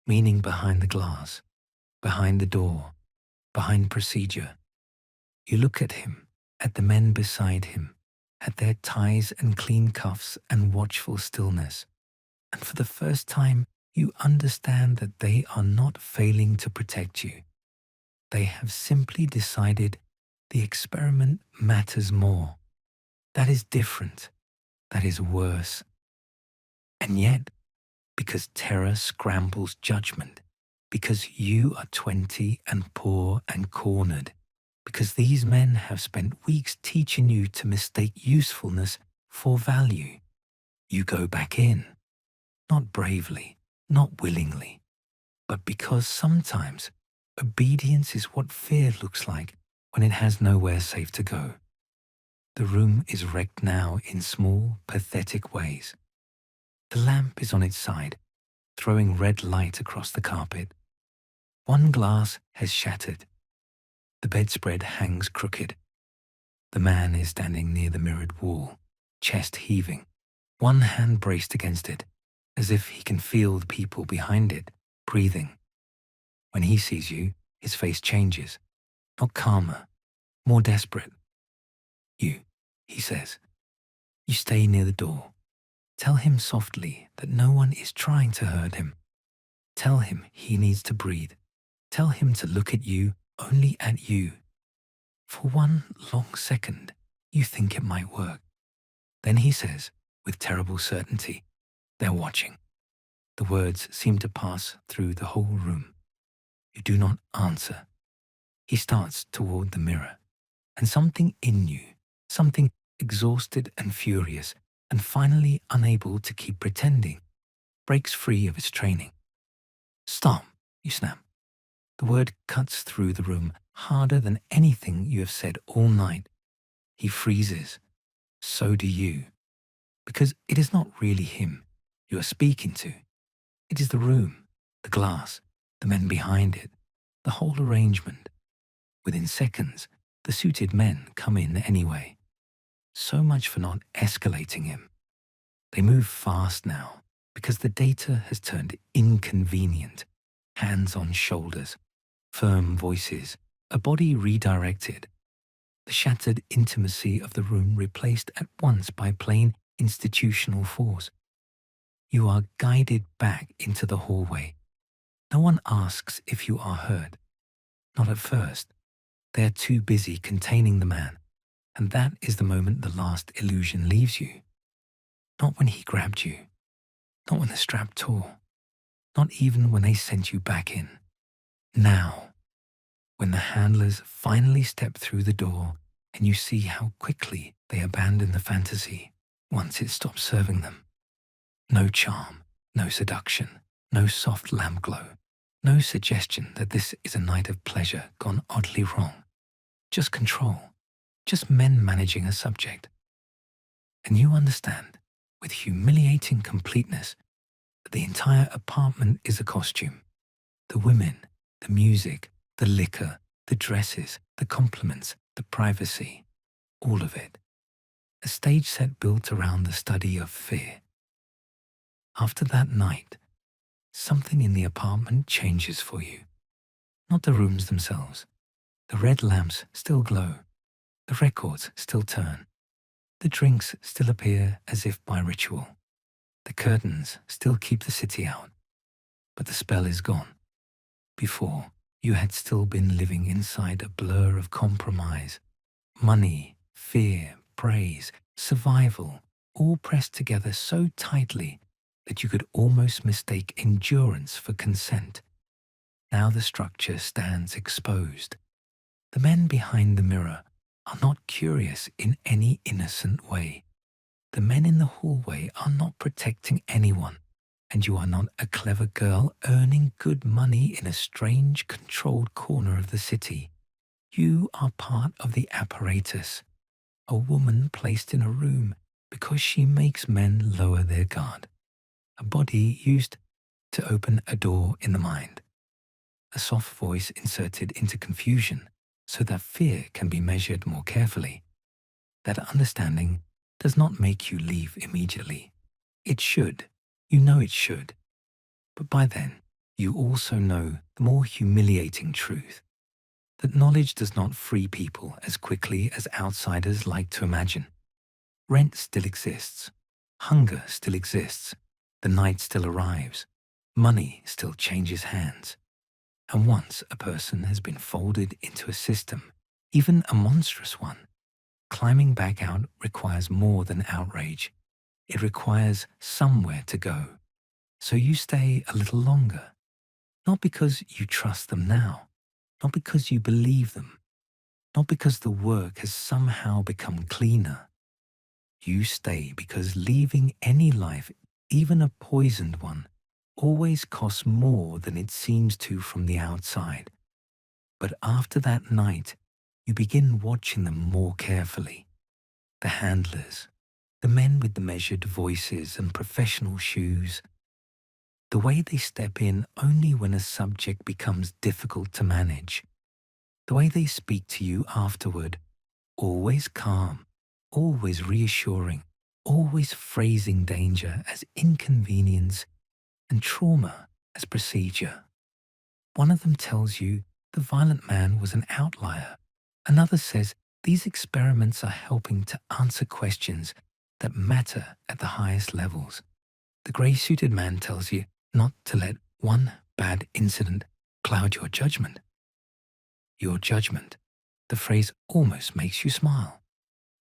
meaning behind the glass, behind the door, behind procedure. You look at him, at the men beside him, at their ties and clean cuffs and watchful stillness, and for the first time you understand that they are not failing to protect you. They have simply decided the experiment matters more. That is different. That is worse. And yet, because terror scrambles judgment, because you are 20 and poor and cornered, because these men have spent weeks teaching you to mistake usefulness for value, you go back in. Not bravely, not willingly, but because sometimes obedience is what fear looks like when it has nowhere safe to go. The room is wrecked now in small, pathetic ways. The lamp is on its side, throwing red light across the carpet. One glass has shattered. The bedspread hangs crooked. The man is standing near the mirrored wall, chest heaving, one hand braced against it, as if he can feel the people behind it, breathing. When he sees you, his face changes, not calmer, more desperate. You, he says. You stay near the door. Tell him softly that no one is trying to hurt him. Tell him he needs to breathe. Tell him to look at you, only at you. For one long second, you think it might work. Then he says, with terrible certainty, "They're watching." The words seem to pass through the whole room. You do not answer. He starts toward the mirror, and something in you, something exhausted and furious, and finally unable to keep pretending, breaks free of its training. "Stop," you snap. The word cuts through the room harder than anything you have said all night. He freezes. So do you. Because it is not really him you are speaking to. It is the room, the glass, the men behind it, the whole arrangement. Within seconds, the suited men come in anyway. So much for not escalating him. They move fast now because the data has turned inconvenient. Hands on shoulders, firm voices, a body redirected. The shattered intimacy of the room replaced at once by plain institutional force. You are guided back into the hallway. No one asks if you are hurt. Not at first. They are too busy containing the man, and that is the moment the last illusion leaves you. Not when he grabbed you. Not when the strap tore. Not even when they sent you back in. Now, when the handlers finally step through the door and you see how quickly they abandon the fantasy once it stops serving them. No charm, no seduction, no soft lamp glow, no suggestion that this is a night of pleasure gone oddly wrong. Just control, just men managing a subject. And you understand, with humiliating completeness, that the entire apartment is a costume. The women, the music, the liquor, the dresses, the compliments, the privacy, all of it. A stage set built around the study of fear. After that night, something in the apartment changes for you. Not the rooms themselves. The red lamps still glow. The records still turn. The drinks still appear as if by ritual. The curtains still keep the city out. But the spell is gone. Before, you had still been living inside a blur of compromise. Money, fear, praise, survival, all pressed together so tightly that you could almost mistake endurance for consent. Now the structure stands exposed. The men behind the mirror are not curious in any innocent way. The men in the hallway are not protecting anyone, and you are not a clever girl earning good money in a strange, controlled corner of the city. You are part of the apparatus, a woman placed in a room because she makes men lower their guard. A body used to open a door in the mind. A soft voice inserted into confusion so that fear can be measured more carefully. That understanding does not make you leave immediately. It should. You know it should. But by then, you also know the more humiliating truth, that knowledge does not free people as quickly as outsiders like to imagine. Rent still exists. Hunger still exists. The night still arrives. Money still changes hands. And once a person has been folded into a system, even a monstrous one, climbing back out requires more than outrage. It requires somewhere to go. So you stay a little longer, not because you trust them now, not because you believe them, not because the work has somehow become cleaner. You stay because leaving any life, even a poisoned one, always costs more than it seems to from the outside. But after that night, you begin watching them more carefully. The handlers, the men with the measured voices and professional shoes, the way they step in only when a subject becomes difficult to manage, the way they speak to you afterward, always calm, always reassuring, always phrasing danger as inconvenience and trauma as procedure. One of them tells you the violent man was an outlier. Another says these experiments are helping to answer questions that matter at the highest levels. The grey-suited man tells you not to let one bad incident cloud your judgment. Your judgment. The phrase almost makes you smile.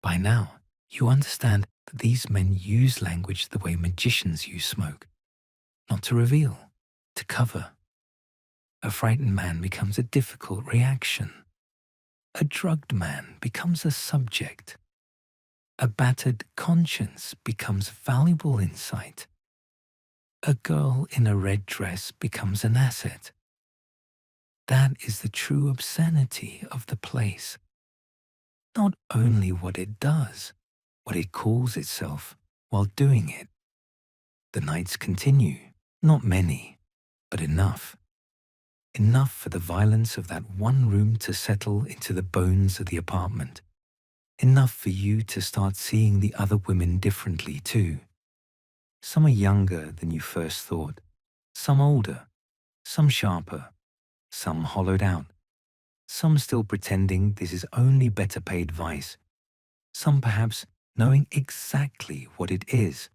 By now, you understand that these men use language the way magicians use smoke. Not to reveal, to cover. A frightened man becomes a difficult reaction. A drugged man becomes a subject. A battered conscience becomes valuable insight. A girl in a red dress becomes an asset. That is the true obscenity of the place. Not only what it does, what it calls itself while doing it. The nights continue, not many, but enough. Enough for the violence of that one room to settle into the bones of the apartment. Enough for you to start seeing the other women differently too. Some are younger than you first thought, some older, some sharper, some hollowed out, some still pretending this is only better paid vice, some perhaps knowing exactly what it is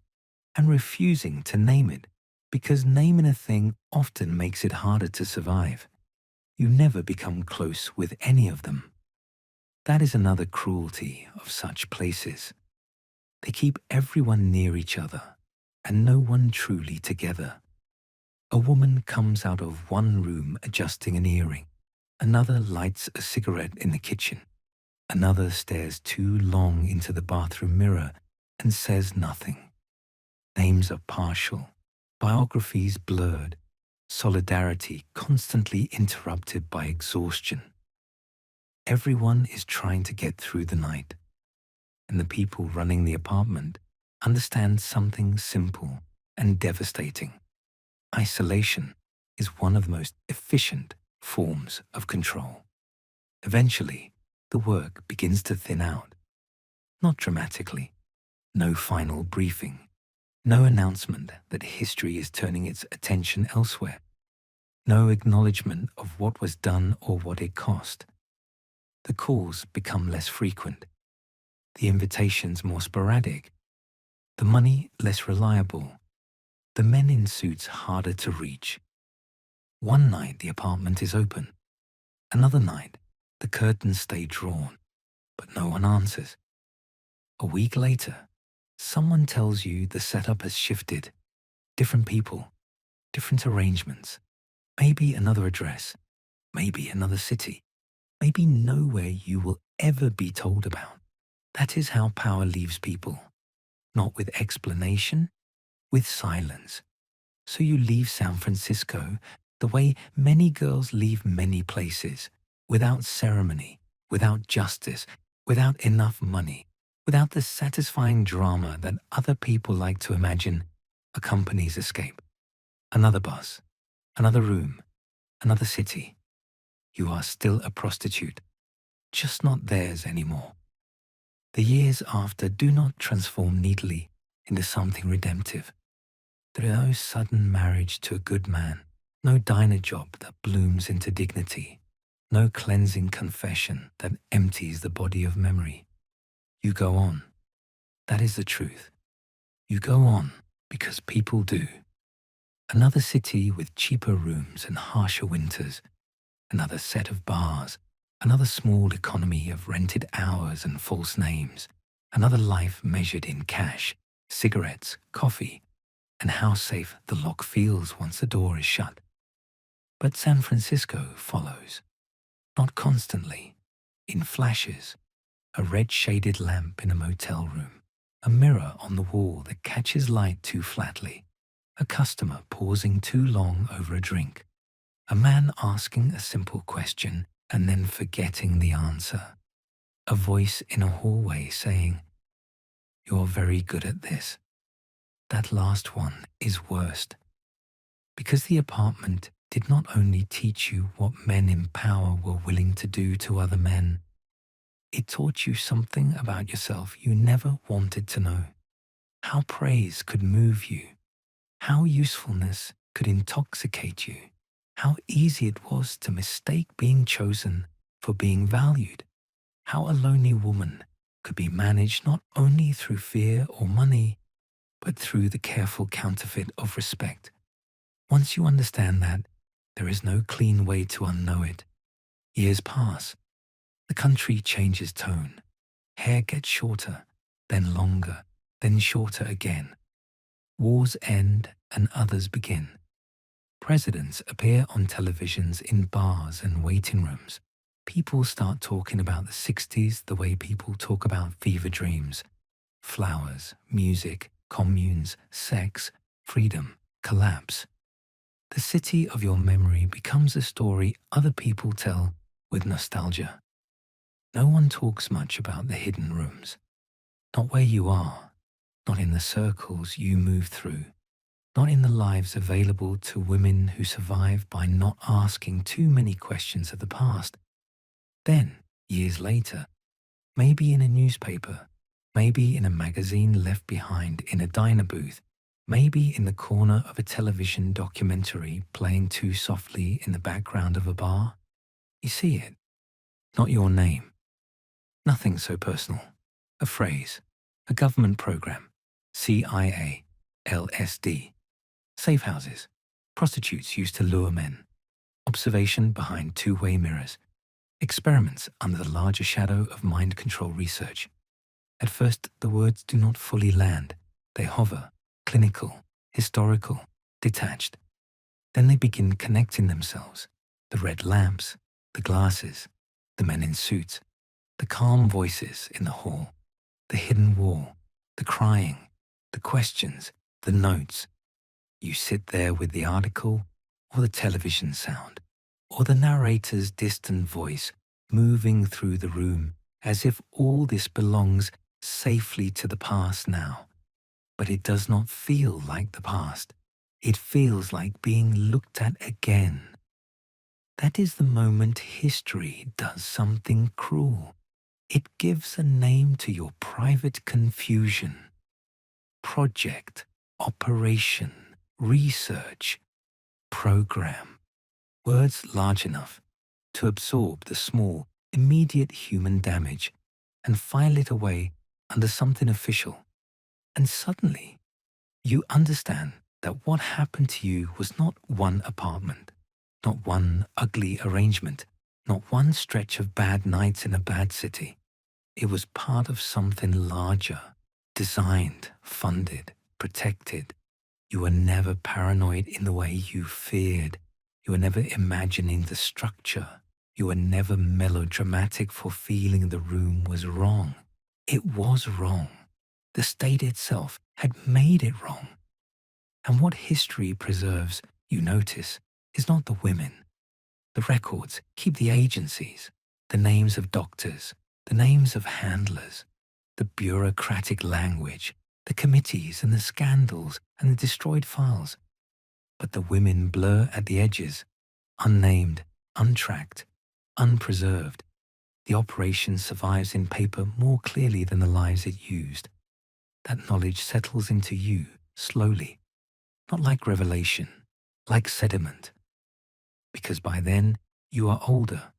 and refusing to name it because naming a thing often makes it harder to survive. You never become close with any of them. That is another cruelty of such places. They keep everyone near each other and no one truly together. A woman comes out of one room adjusting an earring. Another lights a cigarette in the kitchen. Another stares too long into the bathroom mirror and says nothing. Names are partial, biographies blurred, solidarity constantly interrupted by exhaustion. Everyone is trying to get through the night, and the people running the apartment understand something simple and devastating. Isolation is one of the most efficient forms of control. Eventually, the work begins to thin out. Not dramatically. No final briefing. No announcement that history is turning its attention elsewhere. No acknowledgement of what was done or what it cost. The calls become less frequent. The invitations more sporadic. The money less reliable. The men in suits harder to reach. One night the apartment is open. Another night the curtains stay drawn, but no one answers. A week later, someone tells you the setup has shifted. Different people, different arrangements, maybe another address, maybe another city, maybe nowhere you will ever be told about. That is how power leaves people. Not with explanation, with silence. So you leave San Francisco the way many girls leave many places, without ceremony, without justice, without enough money, without the satisfying drama that other people like to imagine accompanies escape. Another bus, another room, another city. You are still a prostitute, just not theirs anymore. The years after do not transform neatly into something redemptive. There is no sudden marriage to a good man, no diner job that blooms into dignity, no cleansing confession that empties the body of memory. You go on. That is the truth. You go on because people do. Another city with cheaper rooms and harsher winters, Another set of bars, another small economy of rented hours and false names, another life measured in cash, cigarettes, coffee, and how safe the lock feels once the door is shut. But San Francisco follows, not constantly, in flashes, a red-shaded lamp in a motel room, a mirror on the wall that catches light too flatly, a customer pausing too long over a drink, a man asking a simple question and then forgetting the answer, a voice in a hallway saying, "You're very good at this." That last one is worst, because the apartment did not only teach you what men in power were willing to do to other men, it taught you something about yourself you never wanted to know. How praise could move you, how usefulness could intoxicate you, how easy it was to mistake being chosen for being valued, how a lonely woman could be managed not only through fear or money, but through the careful counterfeit of respect. Once you understand that, there is no clean way to unknow it. Years pass. The country changes tone. Hair gets shorter, then longer, then shorter again. Wars end and others begin. Presidents appear on televisions in bars and waiting rooms. People start talking about the 60s the way people talk about fever dreams. Flowers, music, communes, sex, freedom, collapse. The city of your memory becomes a story other people tell with nostalgia. No one talks much about the hidden rooms. Not where you are, not in the circles you move through, not in the lives available to women who survive by not asking too many questions of the past. Then, years later, maybe in a newspaper, maybe in a magazine left behind in a diner booth, maybe in the corner of a television documentary playing too softly in the background of a bar, you see it. Not your name. Nothing so personal. A phrase. A government program. CIA. LSD. Safe houses. Prostitutes used to lure men. Observation behind two-way mirrors. Experiments under the larger shadow of mind control research. At first, the words do not fully land. They hover, clinical, historical, detached. Then they begin connecting themselves. The red lamps, the glasses, the men in suits, the calm voices in the hall, the hidden wall, the crying, the questions, the notes. You sit there with the article or the television sound, or the narrator's distant voice moving through the room as if all this belongs safely to the past now. But it does not feel like the past. It feels like being looked at again. That is the moment history does something cruel. It gives a name to your private confusion. Project, operation, research, program. Words large enough to absorb the small, immediate human damage and file it away under something official. And suddenly, you understand that what happened to you was not one apartment, not one ugly arrangement, not one stretch of bad nights in a bad city. It was part of something larger, designed, funded, protected. You were never paranoid in the way you feared. You were never imagining the structure. You were never melodramatic for feeling the room was wrong. It was wrong. The state itself had made it wrong. And what history preserves, you notice, is not the women. The records keep the agencies, the names of doctors, the names of handlers, the bureaucratic language, the committees and the scandals and the destroyed files. But the women blur at the edges, unnamed, untracked, unpreserved. The operation survives in paper more clearly than the lives it used. That knowledge settles into you slowly, not like revelation, like sediment. Because by then you are older,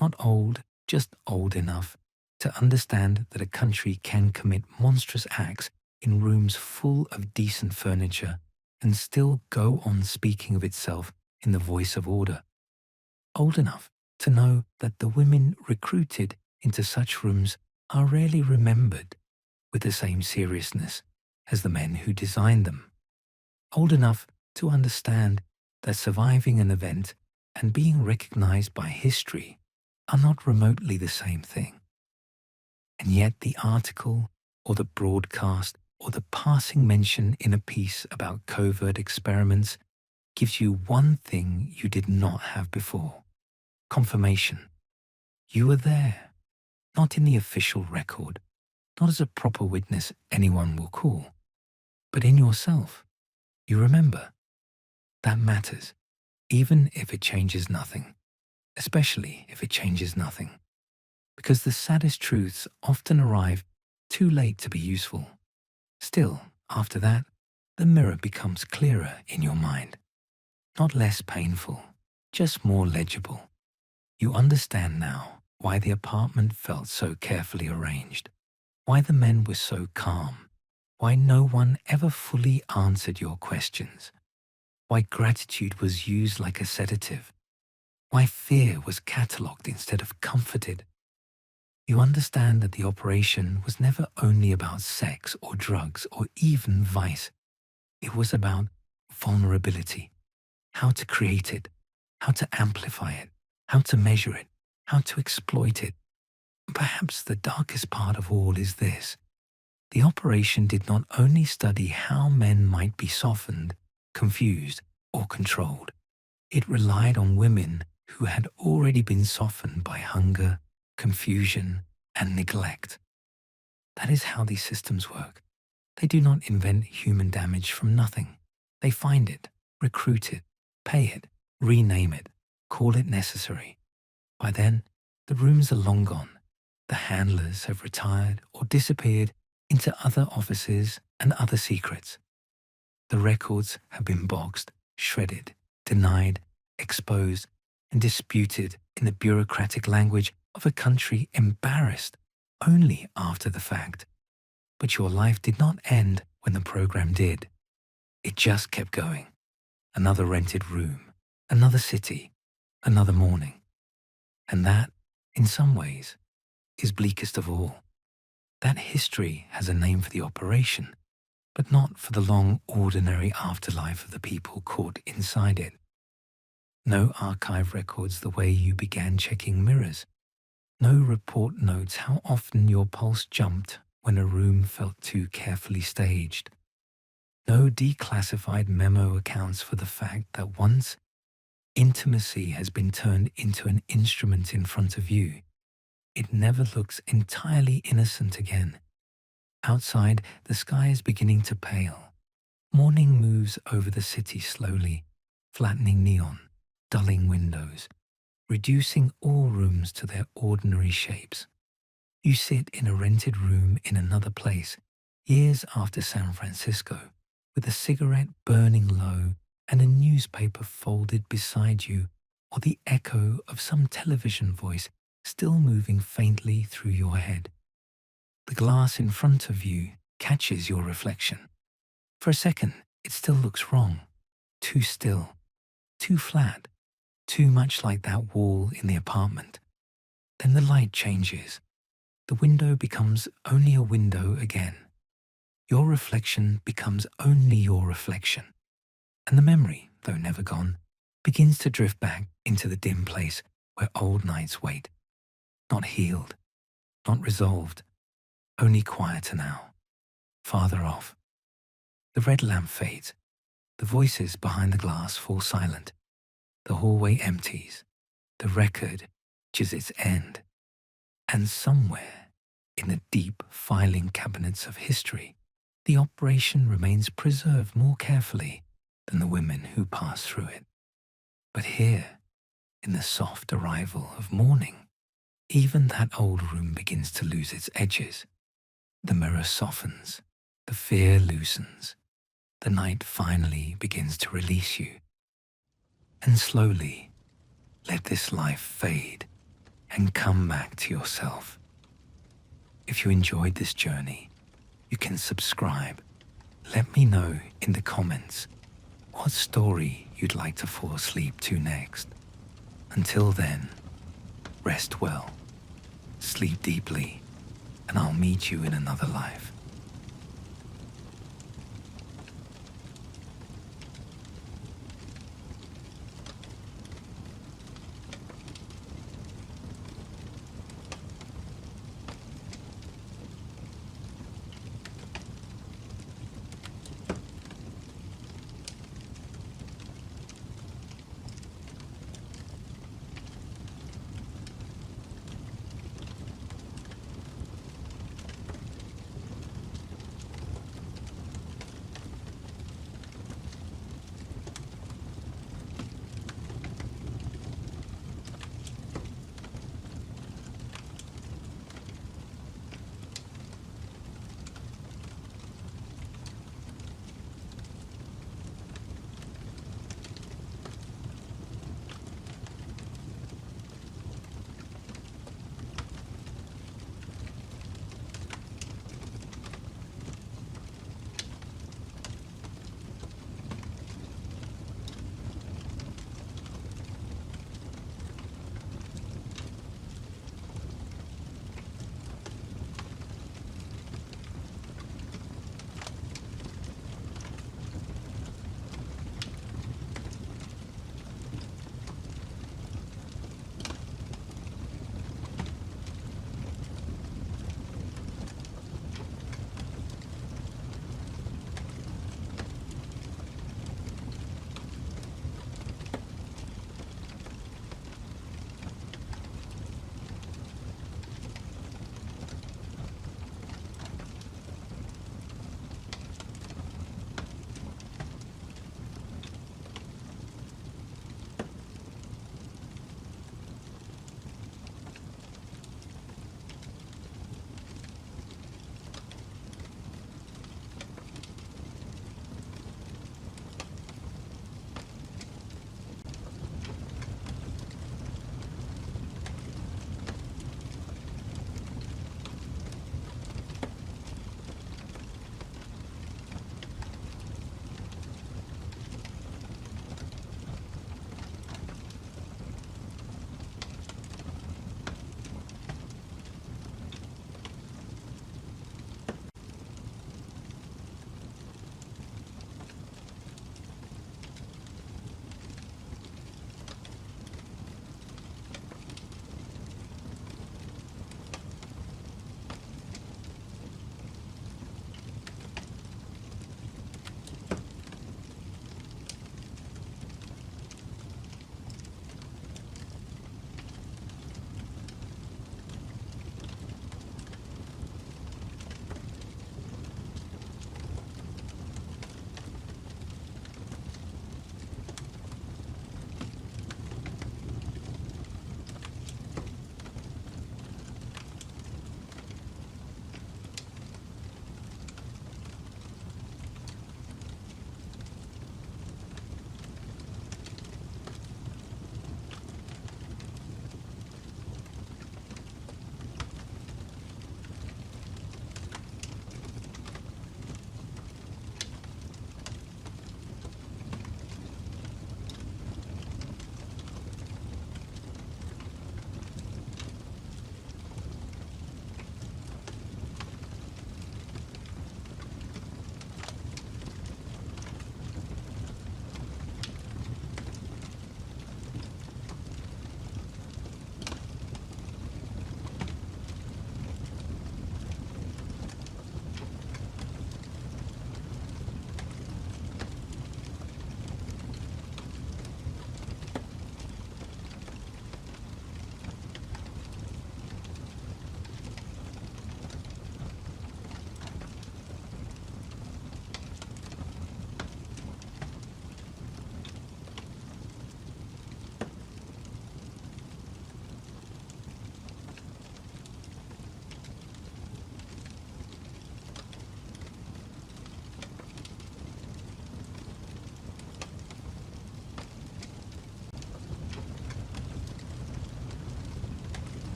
not old, just old enough to understand that a country can commit monstrous acts in rooms full of decent furniture and still go on speaking of itself in the voice of order. old enough to know that the women recruited into such rooms are rarely remembered with the same seriousness as the men who designed them, old enough to understand that surviving an event and being recognized by history are not remotely the same thing. And yet the article or the broadcast or the passing mention in a piece about covert experiments gives you one thing you did not have before: confirmation. You were there, not in the official record, not as a proper witness anyone will call, but in yourself. You remember. That matters, even if it changes nothing, especially if it changes nothing, because the saddest truths often arrive too late to be useful. Still, after that, the mirror becomes clearer in your mind. Not less painful, just more legible. You understand now why the apartment felt so carefully arranged, why the men were so calm, why no one ever fully answered your questions, why gratitude was used like a sedative, why fear was catalogued instead of comforted. You understand that the operation was never only about sex or drugs or even vice. It was about vulnerability, how to create it, how to amplify it, how to measure it, how to exploit it. Perhaps the darkest part of all is this: the operation did not only study how men might be softened, confused, or controlled. It relied on women who had already been softened by hunger, confusion, and neglect. That is how these systems work. They do not invent human damage from nothing. They find it, recruit it, pay it, rename it, call it necessary. By then, the rooms are long gone. The handlers have retired or disappeared into other offices and other secrets. The records have been boxed, shredded, denied, exposed, and disputed in the bureaucratic language of a country embarrassed only after the fact. But your life did not end when the program did. It just kept going. Another rented room, another city, another morning. And that, in some ways, is bleakest of all. That history has a name for the operation, but not for the long, ordinary afterlife of the people caught inside it. No archive records the way you began checking mirrors. No report notes how often your pulse jumped when a room felt too carefully staged. No declassified memo accounts for the fact that once intimacy has been turned into an instrument in front of you, it never looks entirely innocent again. Outside, the sky is beginning to pale. Morning moves over the city slowly, flattening neon, dulling windows, reducing all rooms to their ordinary shapes. You sit in a rented room in another place, years after San Francisco, with a cigarette burning low and a newspaper folded beside you, or the echo of some television voice still moving faintly through your head. The glass in front of you catches your reflection. For a second, it still looks wrong, too still, too flat, too much like that wall in the apartment. Then the light changes. The window becomes only a window again. Your reflection becomes only your reflection. And the memory, though never gone, begins to drift back into the dim place where old nights wait. Not healed, not resolved, only quieter now, farther off. The red lamp fades. The voices behind the glass fall silent. The hallway empties. The record reaches its end. And somewhere, in the deep filing cabinets of history, the operation remains preserved more carefully than the women who passed through it. But here, in the soft arrival of morning, even that old room begins to lose its edges. The mirror softens, the fear loosens, the night finally begins to release you. And slowly, let this life fade and come back to yourself. If you enjoyed this journey, you can subscribe. Let me know in the comments what story you'd like to fall asleep to next. Until then, rest well, sleep deeply, and I'll meet you in another life.